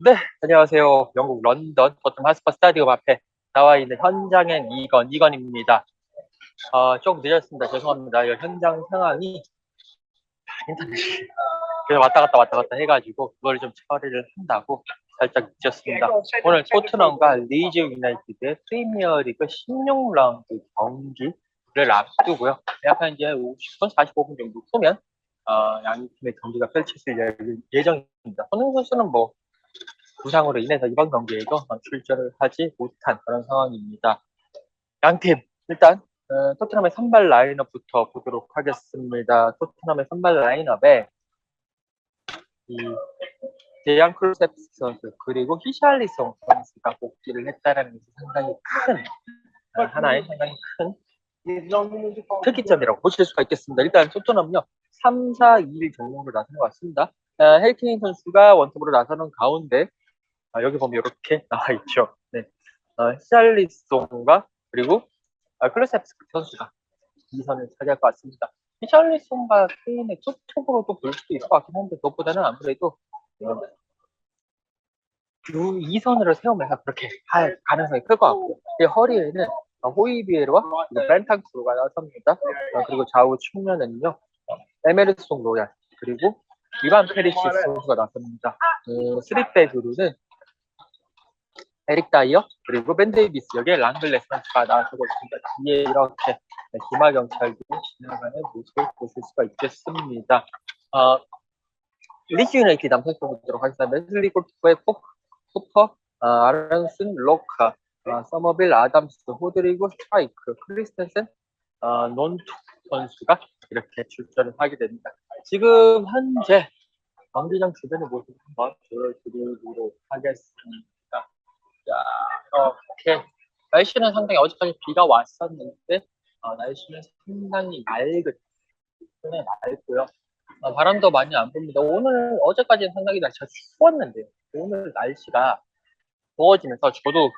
네, 안녕하세요. 영국 런던 토트넘 하스퍼 스타디움 앞에 나와 있는 현장엔 이건입니다. 조금 늦었습니다. 죄송합니다. 이 현장 상황이 인터넷이 그래서 왔다 갔다 해가지고 그걸 좀 처리를 한다고 살짝 늦었습니다. 오늘 토트넘과 리즈 유나이티드의 프리미어리그 16라운드 경기를 앞두고요. 약간 이제 50분, 45분 정도 후면 양 팀의 경기가 펼쳐질 예정입니다. 손흥민 선수는 뭐 부상으로 인해서 이번 경기에도 출전을 하지 못한 그런 상황입니다. 양팀 일단 토트넘의 선발 라인업부터 보도록 하겠습니다. 토트넘의 선발 라인업에 이 데양 클루세프스키 선수 그리고 히샬리송 선수가 복귀를 했다는 것이 상당히 큰 하나의 상당히 큰 특이점이라고 보실 수가 있겠습니다. 일단 토트넘은요 3-4-2 종목으로 나서는 것 같습니다. 해리 케인 선수가 원톱으로 나서는 가운데 여기 보면 이렇게 나와 있죠. 네. 히샬리송과 그리고 클루세프스키 선수가 2선을 차지할 것 같습니다. 히샬리송과 케인의 투톱으로도 볼 수도 있을 것 같긴 한데 그것보다는 아무래도 2선으로 세우면서 그렇게 할 가능성이 클 것 같고 허리에는 호이비에르와 벤탕크루가 나섭니다. 그리고 좌우 측면에는요 에메르송 로얄 그리고 이반 페리시스 선수가 나섭니다. 3백으로는 에릭 다이어 그리고 벤 데이비스 여기에 랑글레 선수가 나서고 있습니다. 뒤에 이렇게 기마경찰도 지나가는 모습을 보실 수가 있겠습니다. 리즈 유나이티드 한번 살펴보도록 하겠습니다. 메슬리 골프의 포퍼, 아런슨 로카, 서머빌 아담스, 호드리고 스트라이크, 크리스텐센, 논투 선수가 이렇게 출전을 하게 됩니다. 지금 현재 경기장 주변의 모습을 한번 보여드리도록 하겠습니다. 자, 이렇게 날씨는 상당히 어제까지 비가 왔었는데 날씨는 상당히 맑고요. 바람도 많이 안 붑니다. 어제까지는 상당히 날씨가 추웠는데요. 오늘 날씨가 더워지면서 저도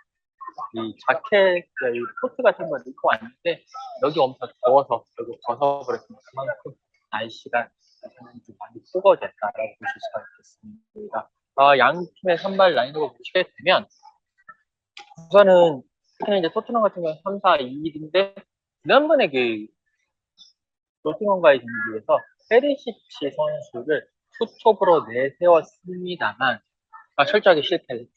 이 자켓, 이 코트 같은 걸 입고 왔는데 여기 엄청 더워서 여기 벗어버렸습니다. 그만큼 날씨가 상당히 좀 많이 뜨거워졌다라고 보실 수가 있겠습니다. 양 팀의 선발 라인업을 보시게 되면 우선은 특히나 이제 토트넘 같은 경우는 3-4-2인데 지난번에 그 노팅엄과의 경기에서 페리시치 선수를 투톱으로 내세웠습니다만 철저하게 실패를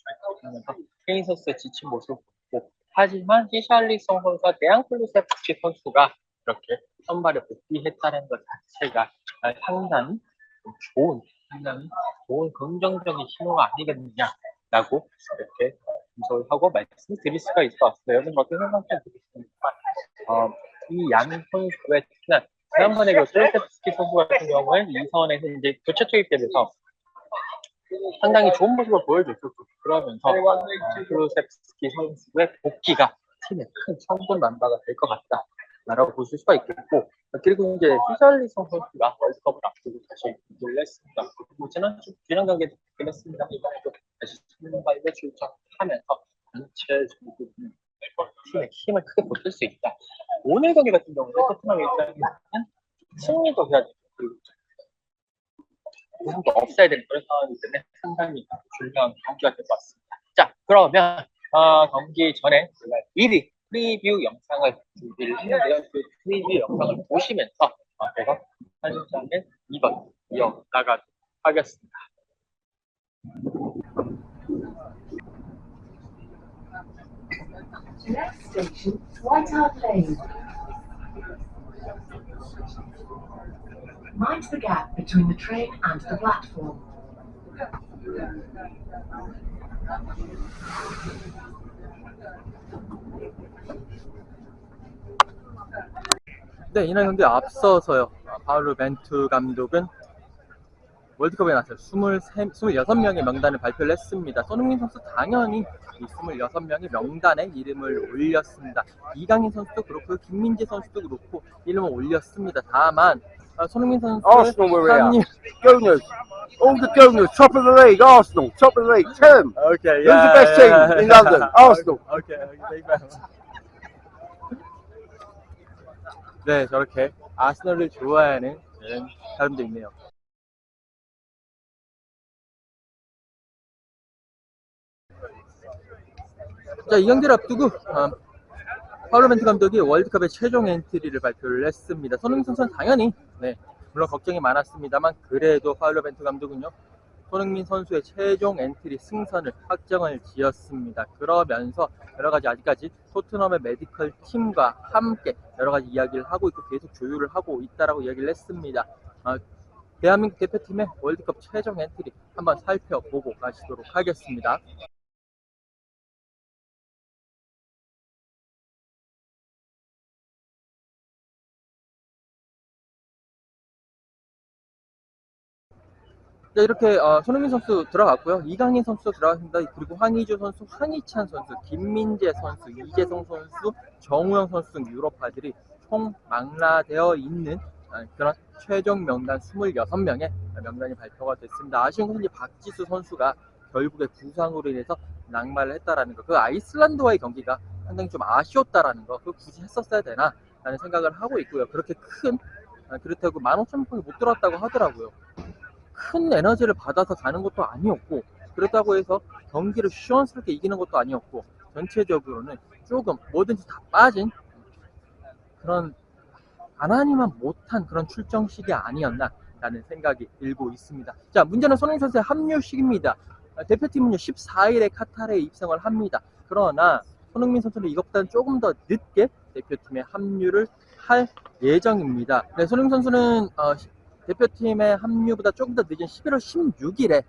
하면서 케인 선수의 지친 모습을 보고 하지만 히샬리송 선수와 데양 클루세프스키 선수가 이렇게 선발에 복귀했다는 것 자체가 상당히 상당히 좋은 긍정적인 신호가 아니겠느냐라고 이렇게 분석을 하고 말씀드릴 수가 있을 것 같습니다. 여러분 어떻게 생각하시는지 모르겠습니다. 이 양 선수의 특히나 지난번에 그 클루세프스키 선수 같은 경우는 2선에서 이제 교체 투입되면서 상당히 좋은 모습을 보여줬었고 그러면서 클루세프스키 선수의 복귀가 팀의 큰 천군만마가 될 것 같다라고 보실 수가 있겠고 그리고 이제 히샬리송 선수가 월드컵을 앞두고 다시 복귀를 했습니다. 그리고 지난 경기에도 복귀를 했습니다. 이번에도 다시 선발에 출전하면서 전체적으로 팀의 힘을 크게 보탤 수 있다. 오늘 경기 같은 경우는 토트넘 입장에서는 승리도 해야 되고 그리고 누구도 없어야 되는 그런 상황이기 때문에 상당히 중요한 경기가 될 것 같습니다. 자, 그러면 경기 전에 제가 미리 프리뷰 영상을 준비를 했는데요. 그 프리뷰 영상을 보시면서 제가 현장에 이번 이어나가도록 하겠습니다. Next station, White Hart Lane. Mind the gap between the train and the platform. 네, 이날 경기 앞서서요. 파울루 벤투 감독은 월드컵에 나서 26명의 명단을 발표를 했습니다. 손흥민 선수 당연히 이 26명의 명단에 이름을 올렸습니다. 이강인 선수도 그렇고 김민재 선수도 그렇고 이름을 올렸습니다. 다만 손흥민 선수 Arsenal were here. Gunners. All the Gunners. Top of the league. Arsenal. Top of the league. Tim. Okay, Who's the best team in London? Arsenal. Okay, 네, 저렇게 아스널을 좋아하는 사람도 있네요. 자, 이 경기를 앞두고 파울로 벤투 감독이 월드컵의 최종 엔트리를 발표를 했습니다. 손흥민 선수는 당연히 물론 걱정이 많았습니다만 그래도 파울로 벤투 감독은요 손흥민 선수의 최종 엔트리 승선을 확정을 지었습니다. 그러면서 여러가지 아직까지 토트넘의 메디컬 팀과 함께 여러가지 이야기를 하고 있고 계속 조율을 하고 있다라고 이야기를 했습니다. 대한민국 대표팀의 월드컵 최종 엔트리 한번 살펴보고 가시도록 하겠습니다. 자, 이렇게 손흥민 선수 들어갔고요. 이강인 선수 들어갔습니다. 그리고 황의조 선수, 황희찬 선수, 김민재 선수, 이재성 선수, 정우영 선수 등 유럽파들이 총 망라되어 있는 그런 최종 명단 26명의 명단이 발표가 됐습니다. 아쉬운 것은 이제 박지수 선수가 결국에 부상으로 인해서 낙마를 했다라는 거. 그 아이슬란드와의 경기가 상당히 좀 아쉬웠다라는 거. 그거 굳이 했었어야 되나? 라는 생각을 하고 있고요. 그렇게 그렇다고 15,000명이 못 들어왔다고 하더라고요. 큰 에너지를 받아서 가는 것도 아니었고 그렇다고 해서 경기를 시원스럽게 이기는 것도 아니었고 전체적으로는 조금 뭐든지 다 빠진 그런 하나님만 못한 그런 출정식이 아니었나 라는 생각이 들고 있습니다. 자, 문제는 손흥민 선수의 합류식입니다. 대표팀은요 14일에 카타르에 입성을 합니다. 그러나 손흥민 선수는 이것보다는 조금 더 늦게 대표팀에 합류를 할 예정입니다. 네, 손흥민 선수는 대표팀의 합류보다 조금 더 늦은 11월 16일에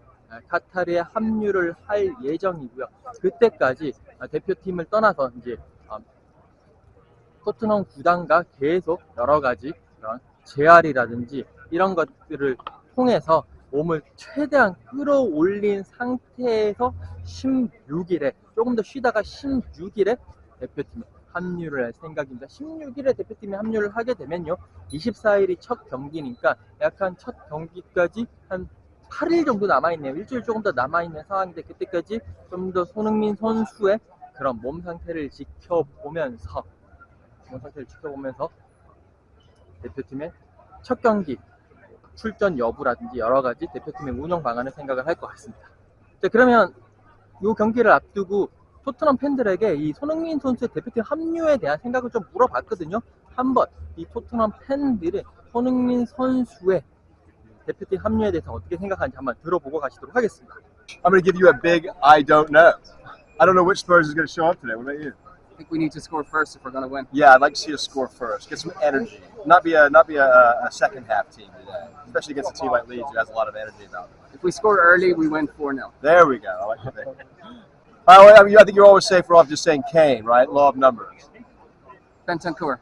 카타르에 합류를 할 예정이고요. 그때까지 대표팀을 떠나서 이제 토트넘 구단과 계속 여러 가지 재활이라든지 이런 것들을 통해서 몸을 최대한 끌어올린 상태에서 16일에 조금 더 쉬다가 16일에 대표팀에 합류를 할 생각입니다. 16일에 대표팀에 합류를 하게 되면요 24일이 첫 경기니까 약간 첫 경기까지 한 8일 정도 남아있네요. 일주일 조금 더 남아있는 상황인데 그때까지 좀 더 손흥민 선수의 그런 몸 상태를 지켜보면서 대표팀의 첫 경기 출전 여부라든지 여러가지 대표팀의 운영 방안을 생각을 할 것 같습니다. 자, 그러면 이 경기를 앞두고 토트넘 팬들에게 이 손흥민 선수의 대표팀 합류에 대한 생각을 좀 물어봤거든요. 한번 이 토트넘 팬들이 손흥민 선수의 대표팀 합류에 대해서 어떻게 생각하는지 한번 들어보고 가시도록 하겠습니다. I'm going to give you a big I don't know. I don't know which Spurs is going to show up today. What about you? I think we need to score first if we're going to win. Yeah, I'd like to see us score first. Get some energy. Not be a second half team today, especially against a team like Leeds who has a lot of energy about it. If we score early, we win 4-0. There we go. I like the thing. I think you're always safer off just saying Kane, right? Law of numbers. Bentancur.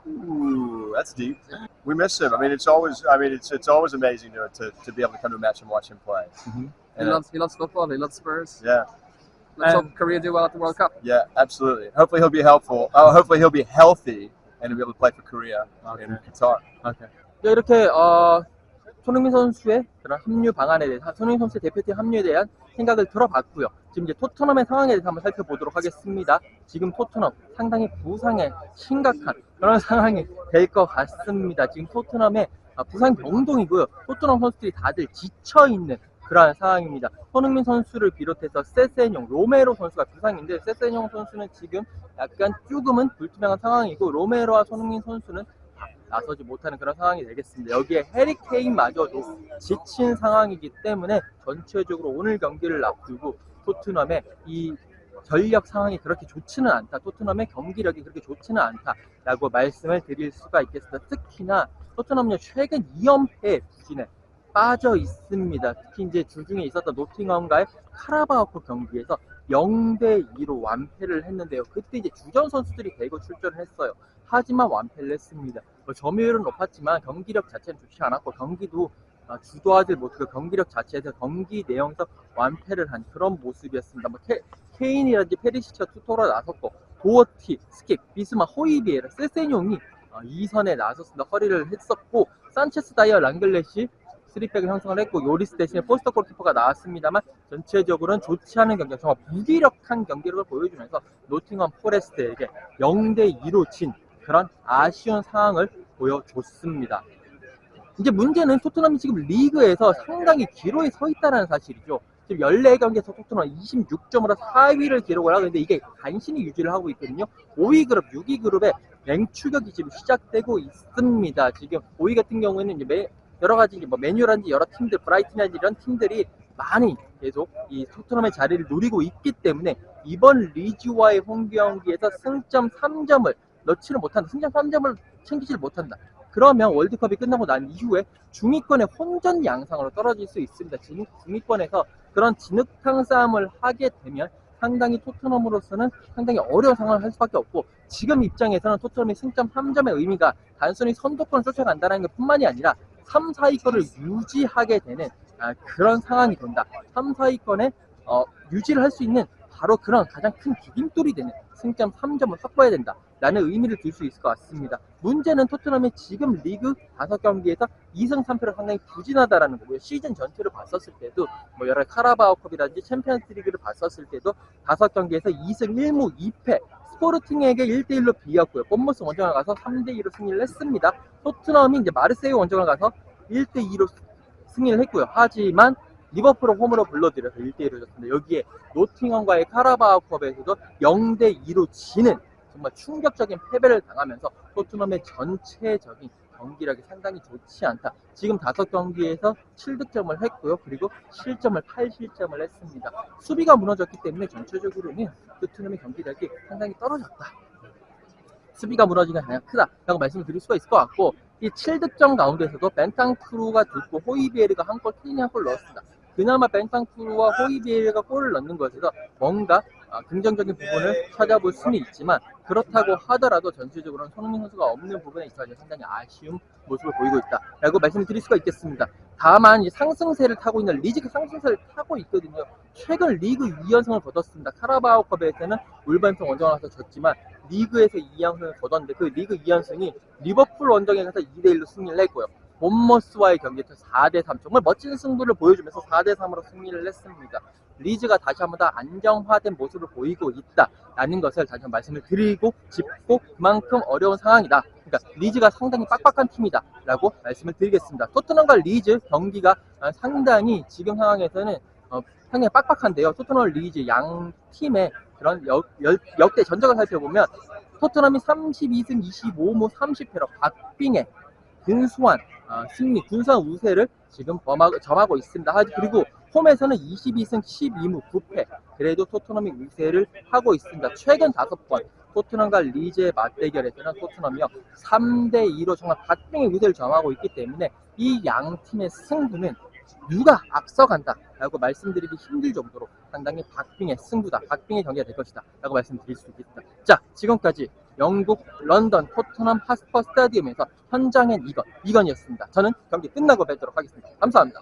Ooh, that's deep. We miss him. I mean, it's always amazing to be able to come to a match and watch him play. He loves football. He loves Spurs. Yeah. Let's hope Korea do well at the World Cup. Yeah, absolutely. Hopefully he'll be helpful. Hopefully he'll be healthy and he'll be able to play for Korea in Qatar. Okay. 이렇게 손흥민 선수의 그런 합류 방안에 대해서 손흥민 선수의 대표팀 합류에 대한 생각을 들어봤고요. 지금 이제 토트넘의 상황에 대해서 한번 살펴보도록 하겠습니다. 지금 토트넘 상당히 부상에 심각한 그런 상황이 될 것 같습니다. 지금 토트넘의 부상 병동이고요. 토트넘 선수들이 다들 지쳐있는 그러한 상황입니다. 손흥민 선수를 비롯해서 세세뇽, 로메로 선수가 부상인데 세세뇽 선수는 지금 약간 조금은 불투명한 상황이고 로메로와 손흥민 선수는 나서지 못하는 그런 상황이 되겠습니다. 여기에 해리 케인마저도 지친 상황이기 때문에 전체적으로 오늘 경기를 앞두고 토트넘의 이 전력 상황이 그렇게 좋지는 않다. 토트넘의 경기력이 그렇게 좋지는 않다라고 말씀을 드릴 수가 있겠습니다. 특히나 토트넘은 최근 2연패 부진에 빠져 있습니다. 특히 이제 주중에 있었던 노팅엄과의 카라바오컵 경기에서 0대2로 완패를 했는데요. 그때 이제 주전 선수들이 대거 출전을 했어요. 하지만 완패를 했습니다. 점유율은 높았지만 경기력 자체는 좋지 않았고 경기도 주도하지 못하고 경기력 자체에서 경기 내용에서 완패를 한 그런 모습이었습니다. 케인이라든지 페리시치가 투토로 나섰고 도어티, 스킵, 비스마, 호이비에라, 세세뇽이 2선에 나섰습니다. 허리를 했었고 산체스, 다이어, 랑글렛이 3백을 형성을 했고 요리스 대신에 포스터 골키퍼가 나왔습니다만 전체적으로는 좋지 않은 경기, 정말 무기력한 경기력을 보여주면서 노팅엄 포레스트에게 0대2로 진 그런 아쉬운 상황을 보여줬습니다. 이제 문제는 토트넘이 지금 리그에서 상당히 기로에 서 있다는 사실이죠. 지금 14경기에서 토트넘 26점으로 4위를 기록을 하고 있는데 이게 간신히 유지를 하고 있거든요. 5위 그룹, 6위 그룹에 맹추격이 지금 시작되고 있습니다. 지금 5위 같은 경우에는 이제 여러 가지 뭐 메뉴라든지 여러 팀들, 브라이튼이라든지 이런 팀들이 많이 계속 이 토트넘의 자리를 노리고 있기 때문에 이번 리즈와의 홈 경기에서 승점 3점을 넣지를 못한다. 승점 3점을 챙기지를 못한다. 그러면 월드컵이 끝나고 난 이후에 중위권의 혼전 양상으로 떨어질 수 있습니다. 중위권에서 그런 진흙탕 싸움을 하게 되면 상당히 토트넘으로서는 상당히 어려운 상황을 할 수밖에 없고 지금 입장에서는 토트넘이 승점 3점의 의미가 단순히 선두권을 쫓아간다는 것 뿐만이 아니라 3, 4위권을 유지하게 되는 그런 상황이 된다. 3, 4위권에 유지를 할 수 있는 바로 그런 가장 큰 디딤돌이 되는 승점 3점을 확보해야 된다 라는 의미를 둘 수 있을 것 같습니다. 문제는 토트넘이 지금 리그 5경기에서 2승 3패로 상당히 부진하다라는 거고요. 시즌 전체를 봤었을 때도 뭐 여러 카라바오컵이라든지 챔피언스 리그를 봤었을 때도 5경기에서 2승 1무 2패 스포르팅에게 1대1로 비겼고요. 본머스 원정을 가서 3대2로 승리를 했습니다. 토트넘이 이제 마르세유 원정을 가서 1대2로 승리를 했고요. 하지만 리버풀을 홈으로 불러들여서 1대1로 졌습니다. 여기에 노팅엄과의 카라바오컵에서도 0대2로 지는 정말 충격적인 패배를 당하면서 토트넘의 전체적인 경기력이 상당히 좋지 않다. 지금 5경기에서 7득점을 했고요. 그리고 실점을 8실점을 했습니다. 수비가 무너졌기 때문에 전체적으로는 토트넘의 경기력이 상당히 떨어졌다. 수비가 무너진 게 가장 크다라고 말씀을 드릴 수가 있을 것 같고 이 7득점 가운데서도 벤탄쿠르가 2골, 호이비에르가 1골, 케인이 1골 넣었습니다. 그나마 벤탄쿠르와 호이비에르가 골을 넣는 것에서 뭔가 긍정적인 부분을 찾아볼 수는 있지만 그렇다고 하더라도 전체적으로는 손흥민 선수가 없는 부분에 있어서 상당히 아쉬운 모습을 보이고 있다라고 말씀을 드릴 수가 있겠습니다. 다만 상승세를 타고 있는 리즈가 상승세를 타고 있거든요. 최근 리그 2연승을 거뒀습니다. 카라바오컵에서는 울버햄튼 원정을 가서 졌지만 리그에서 2연승을 거뒀는데 그 리그 2연승이 리버풀 원정에 가서 2대1로 승리를 했고요. 본머스와의 경기에서 4대3 정말 멋진 승부를 보여주면서 4대3으로 승리를 했습니다. 리즈가 다시 한번 더 안정화된 모습을 보이고 있다라는 것을 다시 한번 말씀을 드리고 짚고 그만큼 어려운 상황이다. 그러니까 리즈가 상당히 빡빡한 팀이다 라고 말씀을 드리겠습니다. 토트넘과 리즈 경기가 상당히 지금 상황에서는 상당히 빡빡한데요. 토트넘 리즈 양 팀의 그런 역대 전적을 살펴보면 토트넘이 32승 25무 30패로 박빙의 근소한 승리, 근소한 우세를 지금 점하고 있습니다. 그리고 홈에서는 22승 12무 9패 그래도 토트넘이 우세를 하고 있습니다. 최근 5번 토트넘과 리즈의 맞대결에서는 토트넘이요 3대2로 정말 박빙의 우세를 점하고 있기 때문에 이 양 팀의 승부는 누가 앞서간다 라고 말씀드리기 힘들 정도로 상당히 박빙의 승부다, 박빙의 경기가 될 것이다 라고 말씀드릴 수 있겠습니다. 자, 지금까지 영국 런던 토트넘 핫스퍼 스타디움에서 현장엔 이건이었습니다. 저는 경기 끝나고 뵙도록 하겠습니다. 감사합니다.